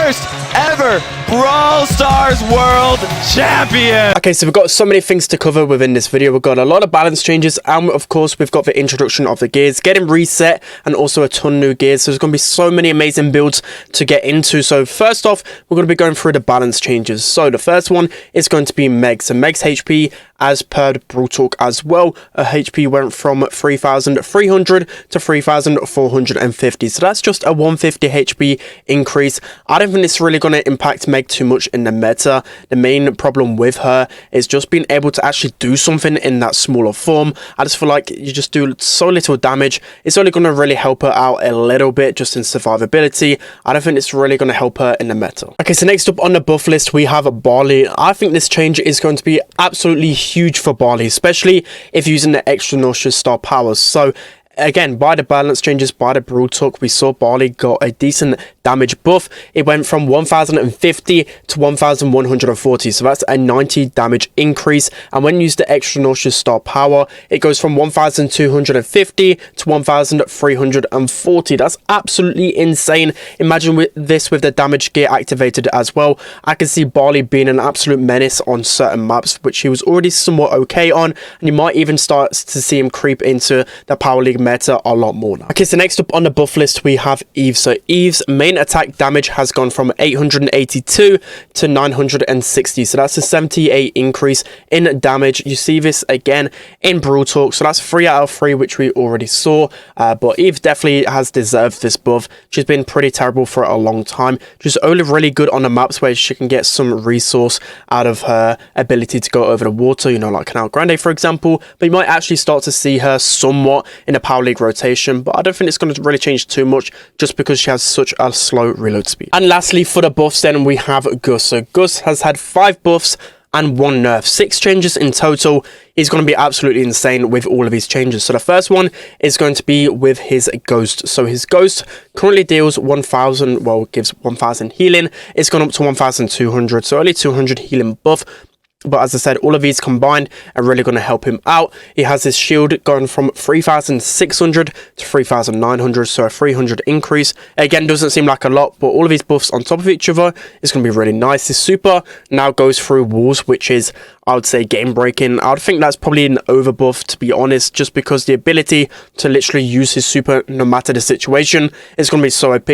first ever Brawl Stars World Champion. Okay, so we've got so many things to cover within this video. We've got a lot of balance changes, and of course we've got the introduction of the gears, getting reset, and also a ton of new gears. So there's going to be so many amazing builds to get into. So first off, we're going to be going through the balance changes. So the first one is going to be Meg. So Meg's HP, as per the Brawl Talk as well, her HP went from 3,300 to 3,450. So that's just a 150 HP increase. I don't think it's really going to impact Meg too much in the meta. The main problem with her is just being able to actually do something in that smaller form. I just feel like you just do so little damage. It's only going to really help her out a little bit just in survivability. I don't think it's really going to help her in the meta. Okay, so next up on the buff list, we have Barley. I think this change is going to be absolutely huge for Barley, especially if using the extra nauseous star powers. So again, by the balance changes, by the Brawl Talk, we saw Barley got a decent damage buff. It went from 1,050 to 1,140, so that's a 90 damage increase. And when you use the extra nauseous star power, it goes from 1,250 to 1,340. That's absolutely insane. Imagine with this with the damage gear activated as well. I can see Barley being an absolute menace on certain maps, which he was already somewhat okay on, and you might even start to see him creep into the Power League meta a lot more now. Okay, so next up on the buff list, we have Eve. So Eve's main attack damage has gone from 882 to 960, so that's a 78 increase in damage. You see this again in Brawl Talk, so that's 3 out of 3, which we already saw. But Eve definitely has deserved this buff. She's been pretty terrible for a long time. She's only really good on the maps where she can get some resource out of her ability to go over the water, you know, like Canal Grande for example. But you might actually start to see her somewhat in a Power League rotation, but I don't think it's going to really change too much just because she has such a slow reload speed. And lastly, for the buffs then, we have Gus. So Gus has had 5 buffs and 1 nerf, 6 changes in total. He's going to be absolutely insane with all of these changes. So the first one is going to be with his Ghost. So his Ghost currently deals 1,000, well, gives 1,000 healing. It's gone up to 1,200, so only 200 healing buff. But as I said, all of these combined are really going to help him out. He has his shield going from 3,600 to 3,900, so a 300 increase. Again, doesn't seem like a lot, but all of these buffs on top of each other is going to be really nice. His super now goes through walls, which is, I would say, game breaking. I would think that's probably an overbuff, to be honest, just because the ability to literally use his super no matter the situation is going to be so OP.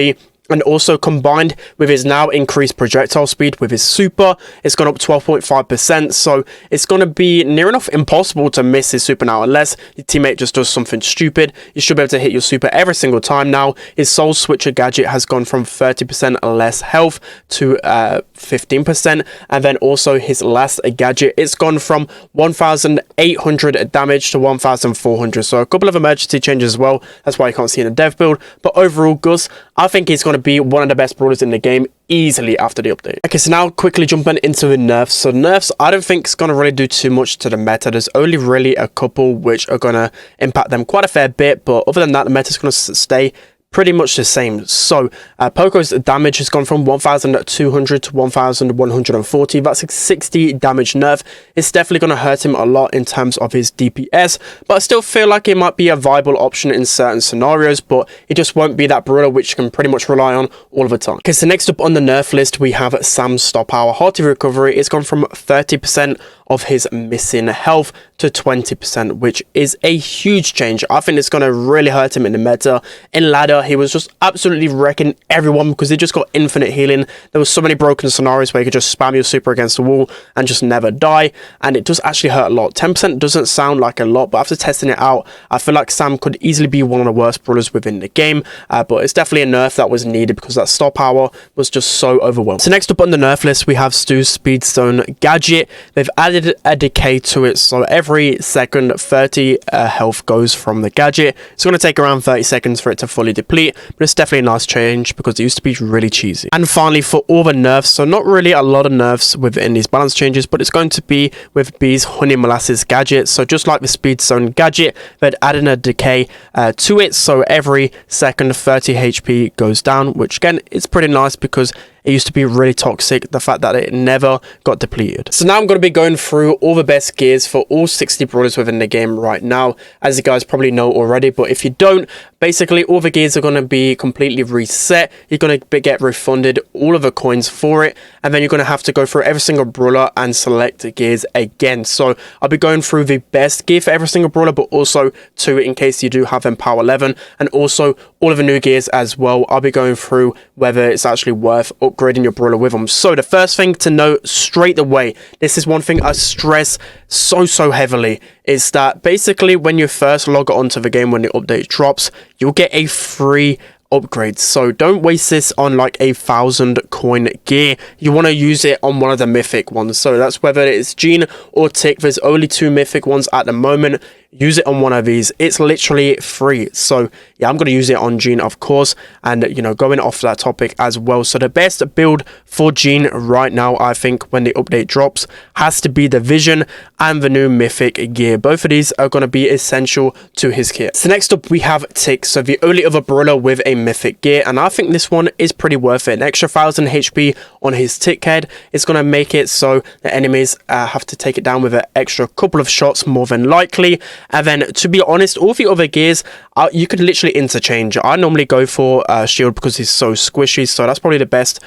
And also combined with his now increased projectile speed with his super, it's gone up 12.5%. So it's going to be near enough impossible to miss his super now, unless your teammate just does something stupid. You should be able to hit your super every single time now. His Soul Switcher gadget has gone from 30% less health to 15%. And then also his last gadget, it's gone from 1,800 damage to 1,400. So a couple of emergency changes as well. That's why you can't see in the dev build. But overall, Gus, I think he's going to be one of the best brawlers in the game easily after the update. Okay, so now quickly jumping into the nerfs. So nerfs, I don't think it's going to really do too much to the meta. There's only really a couple which are going to impact them quite a fair bit, but other than that, the meta's going to stay pretty much the same. So Poco's damage has gone from 1,200 to 1,140. That's a 60 damage nerf. It's definitely going to hurt him a lot in terms of his DPS, but I still feel like it might be a viable option in certain scenarios, but it just won't be that brawler which you can pretty much rely on all of the time. Okay, so next up on the nerf list, we have Sam's star power. Hearty recovery. It's gone from 30% of his missing health to 20%, which is a huge change. I think it's going to really hurt him in the meta. In ladder, he was just absolutely wrecking everyone because he just got infinite healing. There was so many broken scenarios where you could just spam your super against the wall and just never die, and it does actually hurt a lot. 10% doesn't sound like a lot, but after testing it out, I feel like Sam could easily be one of the worst brawlers within the game, but it's definitely a nerf that was needed because that star power was just so overwhelming. So next up on the nerf list, we have Stu's Speedstone gadget. They've added a decay to it, so every second 30 health goes from the gadget. It's going to take around 30 seconds for it to fully deplete, but it's definitely a nice change because it used to be really cheesy. And finally, for all the nerfs, so not really a lot of nerfs within these balance changes, but it's going to be with B's Honey Molasses gadget. So just like the Speed Zone gadget, they'd added a decay to it, so every second 30 HP goes down, which again is pretty nice because it used to be really toxic, the fact that it never got depleted. So now I'm going to be going through all the best gears for all 60 brawlers within the game right now, as you guys probably know already, but if you don't, basically all the gears are going to be completely reset. You're going to get refunded all of the coins for it, and then you're going to have to go through every single brawler and select the gears again. So I'll be going through the best gear for every single brawler, but also two in case you do have them power 11, and also all of the new gears as well. I'll be going through whether it's actually worth upgrading your brawler with them. So the first thing to note straight away, this is one thing I stress so heavily, is that basically when you first log onto the game, when the update drops, you'll get a free upgrade. So don't waste this on like 1,000 coin gear. You want to use it on one of the mythic ones. So that's whether it's Gene or Tick. There's only 2 mythic ones at the moment. Use it on one of these. It's literally free. So yeah, I'm going to use it on Gene, of course, and you know, going off that topic as well. So the best build for Gene right now, I think, when the update drops, has to be the Vision and the new mythic gear. Both of these are going to be essential to his kit. So next up we have Tick, so the only other brawler with a mythic gear, and I think this one is pretty worth it. An extra 1,000 HP on his Tick head is going to make it so the enemies have to take it down with an extra couple of shots more than likely. And then, to be honest, all the other gears, you could literally interchange. I normally go for Shield because he's so squishy, so that's probably the best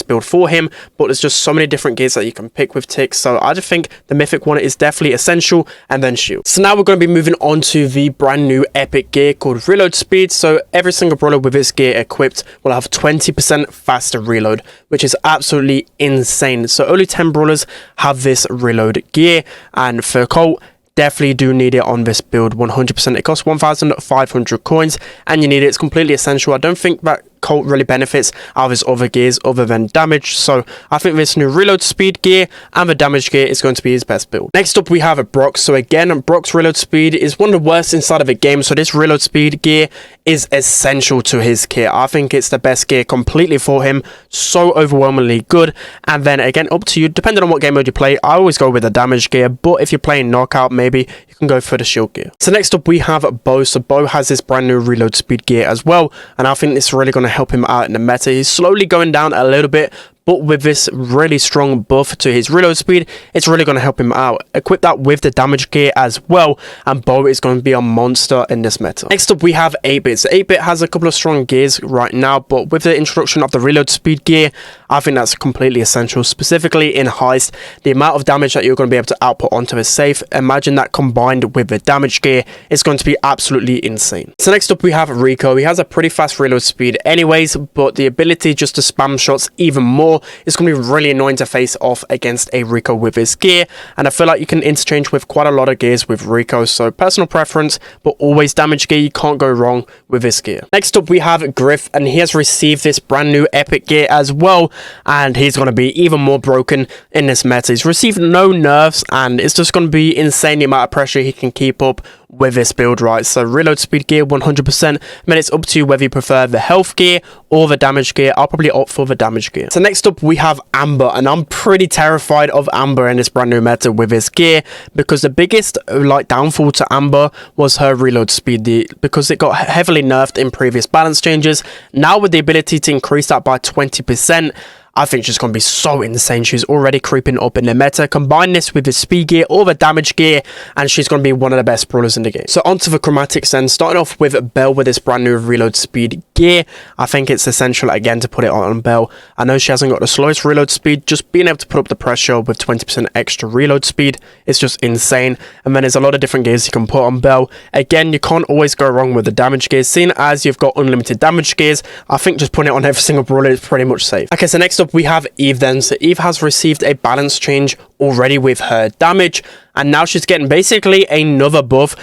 build for him. But there's just so many different gears that you can pick with Tick, so I just think the mythic one is definitely essential, and then Shield. So now we're going to be moving on to the brand new epic gear called Reload Speed. So every single brawler with this gear equipped will have 20% faster reload, which is absolutely insane. So only 10 brawlers have this reload gear, and for Colt, definitely do need it on this build 100%. It costs 1,500 coins and you need it. It's completely essential. I don't think that Colt really benefits out of his other gears other than damage, so I think this new reload speed gear and the damage gear is going to be his best build. Next up we have Brock. So again, Brock's reload speed is one of the worst inside of the game, so this reload speed gear is essential to his kit. I think it's the best gear completely for him, so overwhelmingly good. And then again, up to you, depending on what game mode you play. I always go with the damage gear, but if you're playing knockout, maybe you can go for the shield gear. So next up we have Bo. So Bo has this brand new reload speed gear as well, and I think this is really going to help him out in the meta. He's slowly going down a little bit, but with this really strong buff to his reload speed, it's really going to help him out. Equip that with the damage gear as well, and Bo is going to be a monster in this meta. Next up we have 8-Bit. So 8-Bit has a couple of strong gears right now, but with the introduction of the reload speed gear, I think that's completely essential, specifically in Heist. The amount of damage that you're going to be able to output onto a safe, imagine that combined with the damage gear, is going to be absolutely insane. So next up we have Rico. He has a pretty fast reload speed anyways, but the ability just to spam shots even more, it's going to be really annoying to face off against a Rico with his gear, and I feel like you can interchange with quite a lot of gears with Rico, so personal preference, but always damage gear. You can't go wrong with this gear. Next up we have Griff, and he has received this brand new epic gear as well, and he's going to be even more broken in this meta. He's received no nerfs, and it's just going to be insane the amount of pressure he can keep up with this build, right? So reload speed gear 100%. I mean, it's up to you whether you prefer the health gear or the damage gear. I'll probably opt for the damage gear. So next up we have Amber, and I'm pretty terrified of Amber in this brand new meta with his gear, because the biggest like downfall to Amber was her reload speed, because it got heavily nerfed in previous balance changes. Now with the ability to increase that by 20%, I think she's going to be so insane. She's already creeping up in the meta. Combine this with the speed gear or the damage gear, and she's going to be one of the best brawlers in the game. So onto the chromatics then. Starting off with Belle with this brand new reload speed gear. I think it's essential again to put it on Belle. I know she hasn't got the slowest reload speed. Just being able to put up the pressure with 20% extra reload speed is just insane. And then there's a lot of different gears you can put on Belle. Again, you can't always go wrong with the damage gears. Seeing as you've got unlimited damage gears, I think just putting it on every single brawler is pretty much safe. Okay, so next up we have Eve then. So Eve has received a balance change already with her damage, and now she's getting basically another buff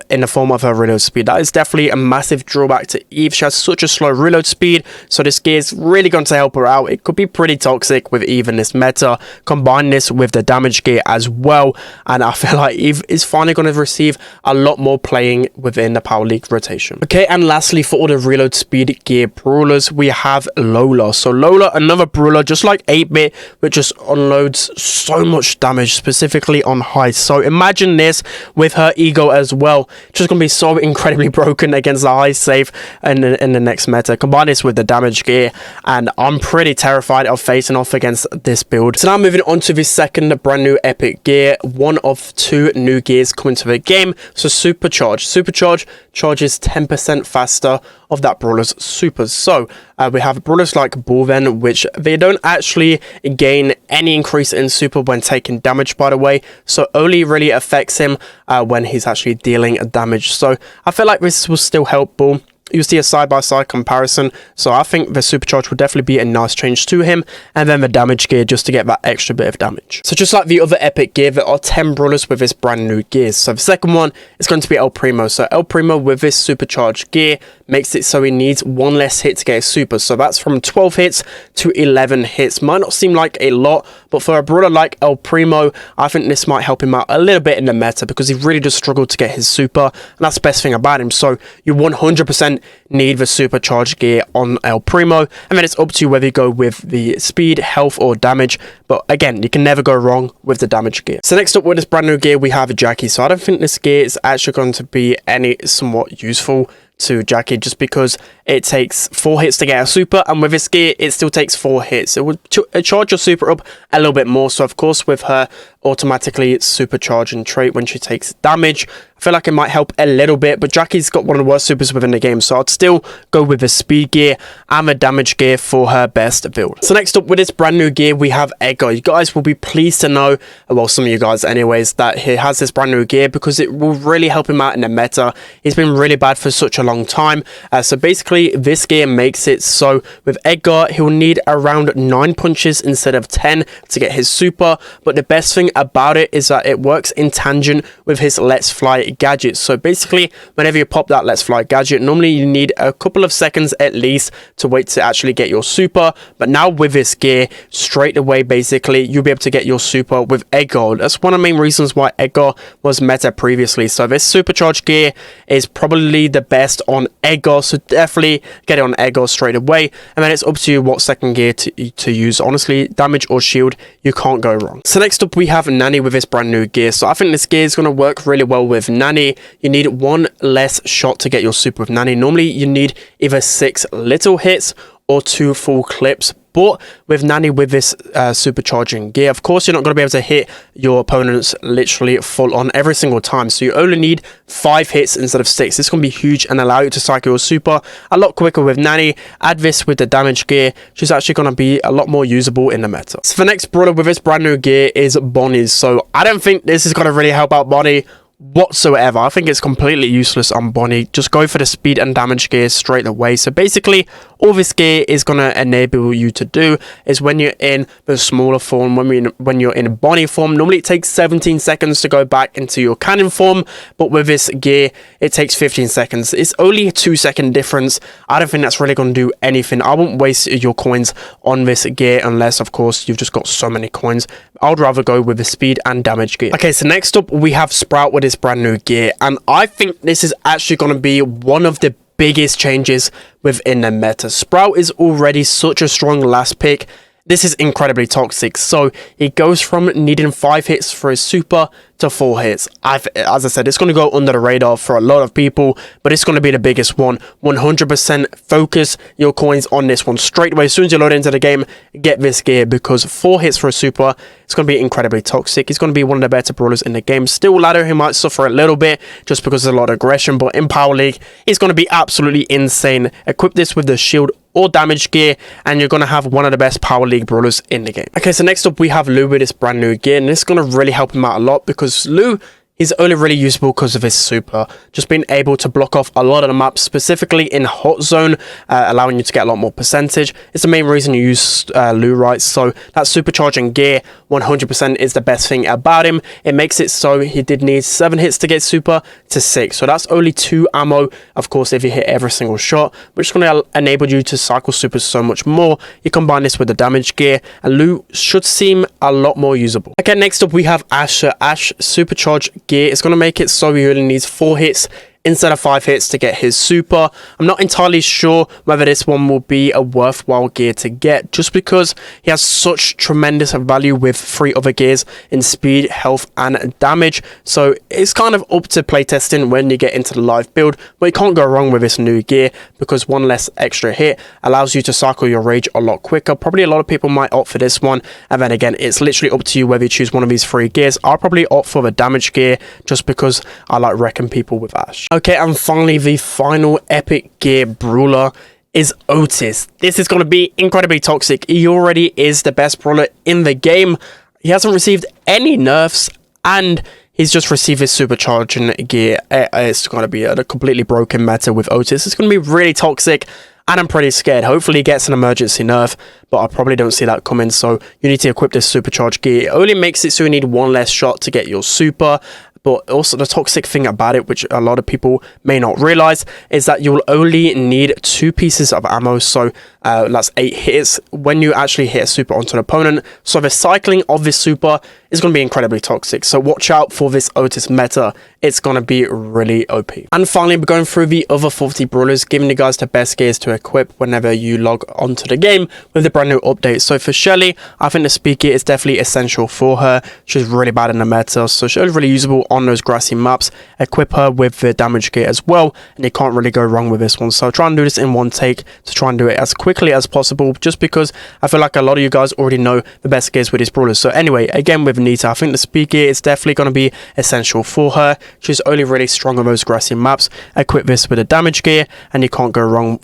in the form of her reload speed. That is definitely a massive drawback to Eve. She has such a slow reload speed, so this gear is really going to help her out. It could be pretty toxic with Eve in this meta. Combine this with the damage gear as well, and I feel like Eve is finally going to receive a lot more playing within the Power League rotation. Okay, and lastly, for all the reload speed gear brawlers, we have Lola. So Lola, another brawler just like 8-Bit, which just unloads so much damage, specifically on Heist. So imagine this with her ego as well. Just going to be so incredibly broken against the Heist safe in the next meta. Combine this with the damage gear, and I'm pretty terrified of facing off against this build. So now moving on to the second brand new epic gear, one of 2 new gears coming to the game. So Supercharge. Supercharge charges 10% faster of that brawler's supers. So we have brawlers like Brawl, which they don't actually gain any increase in super when taking damage, by the way, so only really affects him when he's actually dealing damage. So I feel like this will still help Brawl. You see a side-by-side comparison, so I think the supercharge will definitely be a nice change to him, and then the damage gear just to get that extra bit of damage. So just like the other epic gear, there are 10 brawlers with this brand new gear. So the second one is going to be El Primo. So El Primo with this supercharged gear makes it so he needs one less hit to get a super. So that's from 12 hits to 11 hits. Might not seem like a lot, but for a brawler like El Primo, I think this might help him out a little bit in the meta, because he really does struggle to get his super, and that's the best thing about him. So you 100% need the supercharged gear on El Primo, and then it's up to you whether you go with the speed, health, or damage. But again, you can never go wrong with the damage gear. So next up with this brand new gear, we have Jackie. So I don't think this gear is actually going to be any somewhat useful to Jackie, just because it takes 4 hits to get a super, and with this gear it still takes 4 hits. It would charge your super up a little bit more. So of course, with her automatically supercharging trait when she takes damage, I feel like it might help a little bit, but Jackie's got one of the worst supers within the game, so I'd still go with the speed gear and the damage gear for her best build. So next up with this brand new gear, we have Edgar. You guys will be pleased to know, well, some of you guys anyways, that he has this brand new gear, because it will really help him out in the meta. He's been really bad for such a long time, so basically this gear makes it so with Edgar, he'll need around 9 punches instead of 10 to get his super, but the best thing about it is that it works in tangent with his Let's Fly gadget. So basically, whenever you pop that Let's Fly gadget, normally you need a couple of seconds at least to wait to actually get your super, but now with this gear, straight away basically you'll be able to get your super with Edgar. That's one of the main reasons why Edgar was meta previously. So this supercharged gear is probably the best on Edgar, so definitely get it on Edgar straight away, and then it's up to you what second gear to use. Honestly, damage or shield, you can't go wrong. So next up we have Nanny with this brand new gear. So I think this gear is going to work really well with Nanny. You need 1 less shot to get your super with Nanny. Normally you need either 6 little hits or 2 full clips, but with Nanny with this supercharging gear, of course you're not going to be able to hit your opponents literally full on every single time, so you only need 5 hits instead of 6. This is going to be huge and allow you to cycle your super a lot quicker with Nanny. Add this with the damage gear, she's actually going to be a lot more usable in the meta. So the next brawler with this brand new gear is Bonnie. So I don't think this is going to really help out Bonnie whatsoever. I think it's completely useless on Bonnie. Just go for the speed and damage gear straight away. So basically all this gear is going to enable you to do is when you're in the smaller form, when you're in Bonnie form, normally it takes 17 seconds to go back into your cannon form, but with this gear it takes 15 seconds. It's only a 2-second difference. I don't think that's really going to do anything. I won't waste your coins on this gear unless of course you've just got so many coins. I'd rather go with the speed and damage gear. Okay, so next up we have Sprout with his brand new gear, and I think this is actually going to be one of the biggest changes within the meta. Sprout is already such a strong last pick. This is incredibly toxic. So he goes from needing 5 hits for his super to 4 hits. As I said, it's going to go under the radar for a lot of people, but it's going to be the biggest one. 100% focus your coins on this one straight away. As soon as you load into the game, get this gear, because 4 hits for a super, it's going to be incredibly toxic. He's going to be one of the better brawlers in the game. Still ladder, he might suffer a little bit just because there's a lot of aggression, but in Power League, he's going to be absolutely insane. Equip this with the shield or damage gear, and you're going to have one of the best Power League brawlers in the game. Okay, so next up we have Lou with this brand new gear, and this is going to really help him out a lot, because Lou is only really usable because of his super. Just being able to block off a lot of the maps, specifically in hot zone, allowing you to get a lot more percentage. It's the main reason you use Lou, right? So that supercharging gear 100% is the best thing about him. It makes it so he did need 7 hits to get super to 6. So that's only 2 ammo, of course, if you hit every single shot, which is going to enable you to cycle supers so much more. You combine this with the damage gear, and Lou should seem a lot more usable. Okay, next up we have Ashe. Ashe supercharged gear is going to make it so he only needs 4 hits instead of 5 hits to get his super. I'm not entirely sure whether this one will be a worthwhile gear to get, just because he has such tremendous value with 3 other gears in speed, health, and damage. So it's kind of up to playtesting when you get into the live build, but you can't go wrong with this new gear, because 1 less extra hit allows you to cycle your rage a lot quicker. Probably a lot of people might opt for this one, and then again, it's literally up to you whether you choose one of these 3 gears. I'll probably opt for the damage gear just because I like wrecking people with Ashe. Okay, and finally, the final epic gear brawler is Otis. This is going to be incredibly toxic. He already is the best brawler in the game. He hasn't received any nerfs, and he's just received his supercharging gear. It's going to be a completely broken meta with Otis. It's going to be really toxic, and I'm pretty scared. Hopefully he gets an emergency nerf, but I probably don't see that coming, so you need to equip this supercharged gear. It only makes it so you need one less shot to get your super. But also the toxic thing about it, which a lot of people may not realize, is that you'll only need 2 pieces of ammo. So that's 8 hits when you actually hit a super onto an opponent. So the cycling of this super is going to be incredibly toxic. So watch out for this Otis meta. It's going to be really OP. And finally, we're going through the other 40 brawlers, giving you guys the best gears to equip whenever you log onto the game with the brand new update. So for Shelly, I think the speed gear is definitely essential for her. She's really bad in the meta, so she's really usable on those grassy maps. Equip her with the damage gear as well, and you can't really go wrong with this one. So try and do this in one take to try and do it as quickly as possible, just because I feel like a lot of you guys already know the best gears with these brawlers. So anyway, again with Nita, I think the speed gear is definitely going to be essential for her. She's only really strong on those grassy maps. Equip this with a damage gear, and you can't go wrong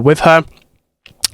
with her.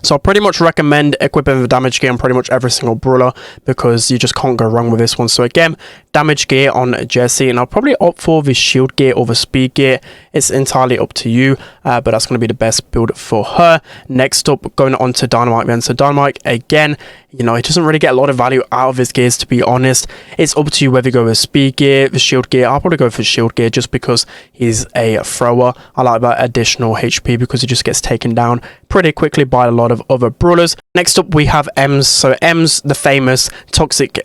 So I pretty much recommend equipping the damage gear on pretty much every single brawler, because you just can't go wrong with this one. So again, damage gear on Jessie, and I'll probably opt for the shield gear or the speed gear. It's entirely up to you, but that's going to be the best build for her. Next up, going on to Dynamite Man. So Dynamite, again, you know, he doesn't really get a lot of value out of his gears, to be honest. It's up to you whether you go with speed gear, the shield gear. I'll probably go for shield gear just because he's a thrower. I like that additional HP because he just gets taken down pretty quickly by a lot of other brawlers. Next up, we have Ems. So Ems, the famous toxic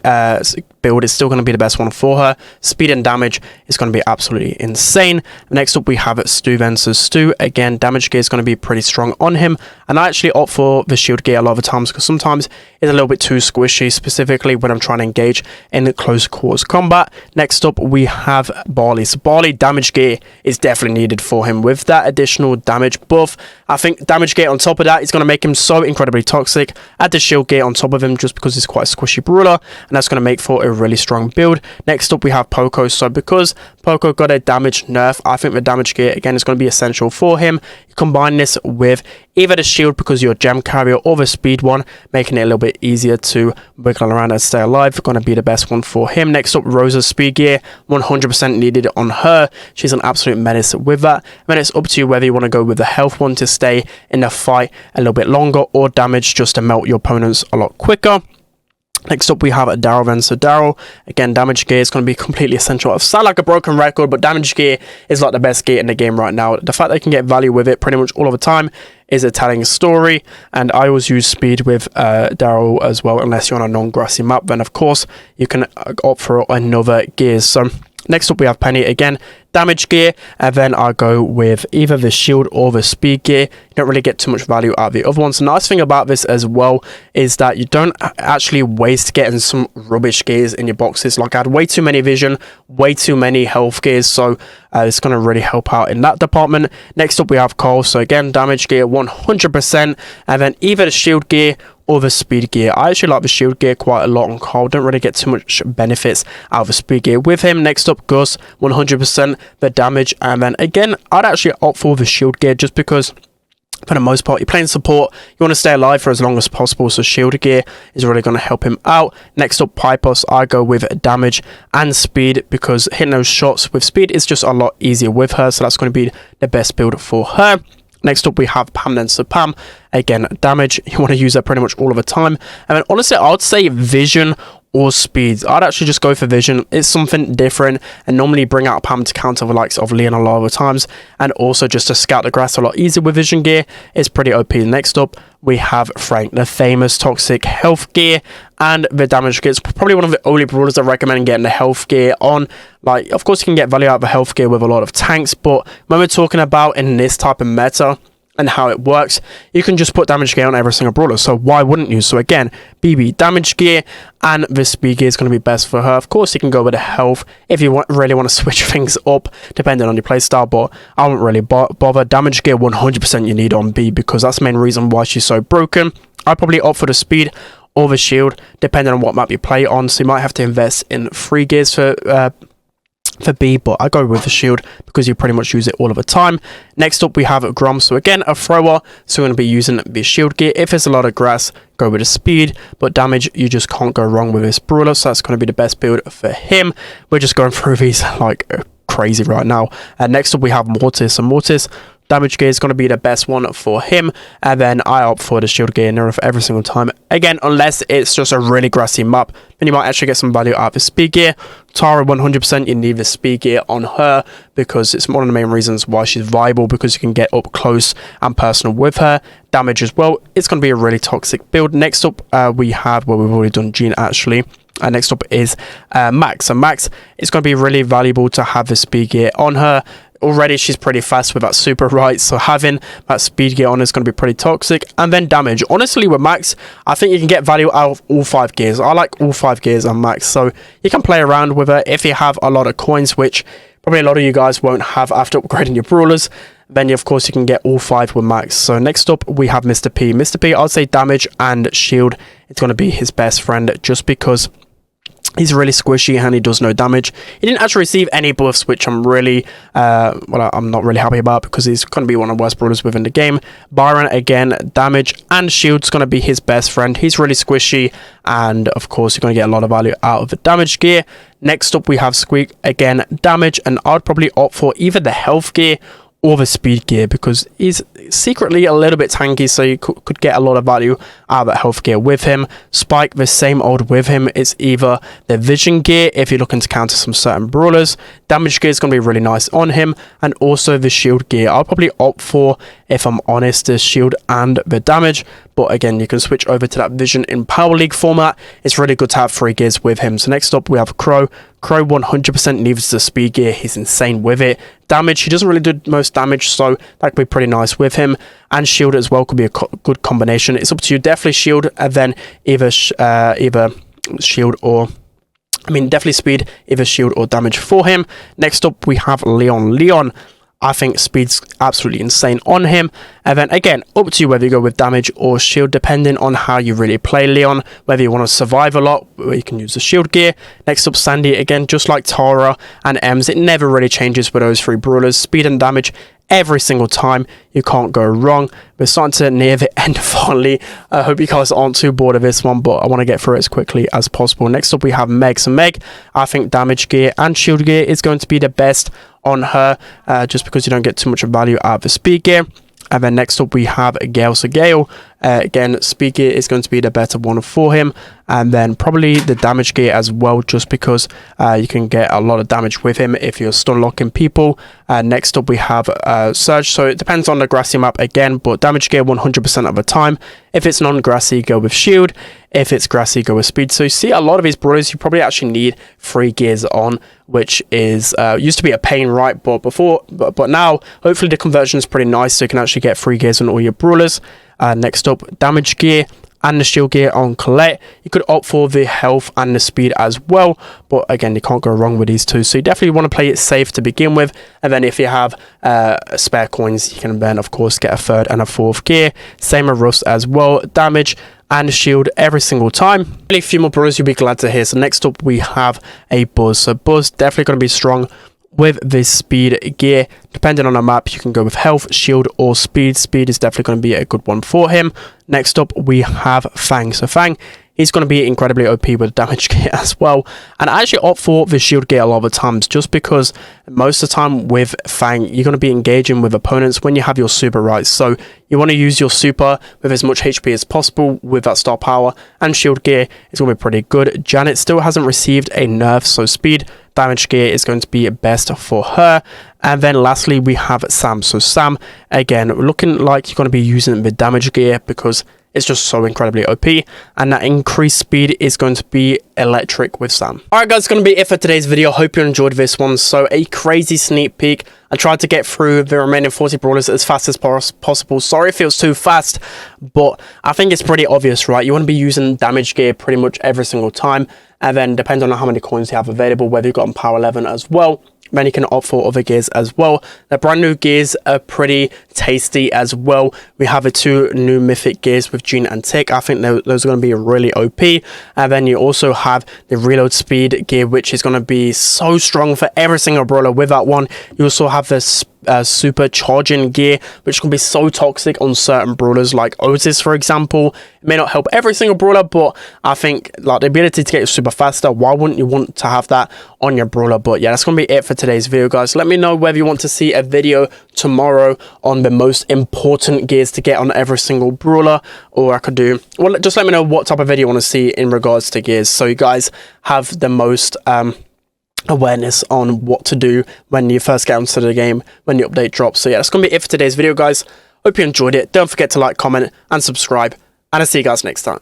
build, is still going to be the best one for her. Speed and damage is going to be absolutely insane. Next up, we have Stu then. So Stu, again, damage gear is going to be pretty strong on him, and I actually opt for the shield gear a lot of the times because sometimes it's a little bit too squishy, specifically when I'm trying to engage in close quarters combat. Next up, we have Barley. So Barley, damage gear is definitely needed for him with that additional damage buff. I think damage gear on top of that is going to make him so incredibly toxic. Add the shield gear on top of him just because he's quite a squishy brawler, and that's going to make for a really strong build. Next up, we have Poco. So because Poco got a damage nerf, I think the damage gear again is going to be essential for him. You combine this with either the shield because you're a gem carrier, or the speed one, making it a little bit easier to wiggle around and stay alive. Going to be the best one for him. Next up, Rosa's speed gear, 100% needed on her. She's an absolute menace with that. Then it's up to you whether you want to go with the health one to stay in the fight a little bit longer, or damage just to melt your opponents a lot quicker. Next up, we have Daryl then. So Daryl, again, damage gear is going to be completely essential. I sound like a broken record, but damage gear is like the best gear in the game right now. The fact that you can get value with it pretty much all of the time is a telling story, and I always use speed with Daryl as well, unless you're on a non-grassy map. Then of course you can opt for another gears. So next up, we have Penny. Again, damage gear, and then I'll go with either the shield or the speed gear. You don't really get too much value out of the other ones. The nice thing about this as well is that you don't actually waste getting some rubbish gears in your boxes. Like, I had way too many vision, way too many health gears, so it's going to really help out in that department. Next up, we have Cole. So again, damage gear 100%, and then either the shield gear or the speed gear. I actually like the shield gear quite a lot on Cole. Don't really get too much benefits out of the speed gear with him. Next up, Gus, 100% the damage, and then again, I'd actually opt for the shield gear just because for the most part, you're playing support, you want to stay alive for as long as possible, so shield gear is really going to help him out. Next up, Pipos, I go with damage and speed because hitting those shots with speed is just a lot easier with her, so that's going to be the best build for her. Next up, we have Pam then. So Pam, again, damage, you want to use that pretty much all of the time. And then honestly, I would say vision or speeds. I'd actually just go for vision. It's something different, and normally bring out Pam to counter the likes of Leon a lot of the times, and also just to scout the grass a lot easier with vision gear. It's pretty OP. Next up, we have Frank, the famous toxic health gear and the damage gear. It's probably one of the only brawlers I recommend getting the health gear on. Like, of course you can get value out of the health gear with a lot of tanks, but when we're talking about in this type of meta and how it works, you can just put damage gear on every single brawler, so why wouldn't you? So again, BB damage gear, and the speed gear is going to be best for her. Of course you can go with the health if you really want to switch things up depending on your playstyle, but I won't really bother. Damage gear 100% you need on B because that's the main reason why she's so broken. I'd probably opt for the speed or the shield depending on what map you play on, so you might have to invest in 3 gears for for B, but I go with the shield because you pretty much use it all of the time. Next up we have Grom, so again a thrower, so we're going to be using the shield gear. If there's a lot of grass, go with the speed, but damage you just can't go wrong with this Brawler, so that's going to be the best build for him. We're just going through these like crazy right now. Next up we have Mortis, so Mortis damage gear is going to be the best one for him, and then I opt for the shield gear nerf every single time. Again, unless it's just a really grassy map, then you might actually get some value out of the speed gear. Tara, 100% you need the speed gear on her because it's one of the main reasons why she's viable, because you can get up close and personal with her. Damage as well, it's going to be a really toxic build. Next up we have, well, we've already done Jean actually. Next up is Max. So Max is going to be really valuable to have the speed gear on her. Already she's pretty fast with that super right, so having that speed gear on is going to be pretty toxic. And then damage, honestly with Max I think you can get value out of all 5 gears. I like all 5 gears on Max, so you can play around with her. If you have a lot of coins, which probably a lot of you guys won't have after upgrading your Brawlers, then of course you can get all 5 with Max. So next up we have Mr. P. Mr. P, I'd say damage and shield, it's going to be his best friend just because he's really squishy and he does no damage. He didn't actually receive any buffs, which I'm really, I'm not really happy about because he's going to be one of the worst brawlers within the game. Byron, again, damage and shield's going to be his best friend. He's really squishy and of course you're going to get a lot of value out of the damage gear. Next up we have Squeak, again, damage, and I'd probably opt for either the health gear or the speed gear because he's secretly a little bit tanky, so you could get a lot of value out of that health gear with him. Spike, the same old with him. It's either the vision gear if you're looking to counter some certain brawlers. Damage gear is going to be really nice on him, and also the shield gear. I'll probably opt for, if I'm honest, the shield and the damage, but again you can switch over to that vision in Power League format. It's really good to have 3 gears with him. So next up we have Crow. Crow 100% needs the speed gear. He's insane with it. Damage, he doesn't really do most damage, so that could be pretty nice with him. And shield as well could be a good combination. It's up to you. Definitely shield, and then either shield or, I mean definitely speed, either shield or damage for him. Next up we have Leon. Leon, I think speed's absolutely insane on him. And then again, up to you whether you go with damage or shield, depending on how you really play Leon. Whether you want to survive a lot, where you can use the shield gear. Next up, Sandy, again, just like Tara and Ems, it never really changes with those 3 brawlers. Speed and damage every single time, you can't go wrong. We're starting to near the end finally. I hope you guys aren't too bored of this one, but I want to get through it as quickly as possible. Next up we have Meg. So Meg, I think damage gear and shield gear is going to be the best on her, just because you don't get too much value out of the speed gear. And then next up we have Gale. So Gale, again, speed gear is going to be the better one for him, and then probably the damage gear as well, just because you can get a lot of damage with him if you're stun locking people. Next up we have Surge. So it depends on the grassy map again, but damage gear 100% of the time. If it's non-grassy, go with shield. If it's grassy, go with speed. So you see a lot of these brawlers, you probably actually need 3 gears on, which is used to be a pain, right? But now hopefully the conversion is pretty nice, so you can actually get 3 gears on all your brawlers. Next up, damage gear and the shield gear on Colette. You could opt for the health and the speed as well, but again you can't go wrong with these 2, so you definitely want to play it safe to begin with, and then if you have spare coins, you can then of course get a 3rd and a 4th gear. Same with Rust as well, damage and shield every single time. Really few more brawlers you'll be glad to hear. So next up we have a Buzz. So Buzz definitely going to be strong with this speed gear. Depending on the map, you can go with health, shield or speed. Speed is definitely going to be a good one for him. Next up we have Fang. So Fang, he's going to be incredibly OP with damage gear as well, and I actually opt for the shield gear a lot of the times, just because most of the time with Fang you're going to be engaging with opponents when you have your super right, so you want to use your super with as much HP as possible with that star power, and shield gear is going to be pretty good. Janet still hasn't received a nerf, so speed, damage gear is going to be best for her. And then lastly we have Sam. So Sam, again, looking like you're going to be using the damage gear because it's just so incredibly OP, and that increased speed is going to be electric with Sam. Alright guys, it's going to be it for today's video. Hope you enjoyed this one. So a crazy sneak peek. I tried to get through the remaining 40 brawlers as fast as possible. Sorry if it was too fast, but I think it's pretty obvious, right? You want to be using damage gear pretty much every single time, and then depending on how many coins you have available, whether you've got on power 11 as well, then you can opt for other gears as well. The brand new gears are pretty tasty as well. We have the 2 new mythic gears with Gene and Tick. I think those are going to be really OP. And then you also have the reload speed gear, which is going to be so strong for every single brawler with that one. You also have this supercharging gear, which can be so toxic on certain brawlers like Otis, for example. It may not help every single brawler, but I think like the ability to get super faster, why wouldn't you want to have that on your brawler? But yeah, that's gonna be it for today's video, guys. Let me know whether you want to see a video tomorrow on the most important gears to get on every single brawler, or I could do, well, just let me know what type of video you want to see in regards to gears, so you guys have the most awareness on what to do when you first get onto the game, when the update drops. So yeah, that's gonna be it for today's video, guys. Hope you enjoyed it. Don't forget to like, comment and subscribe, and I'll see you guys next time.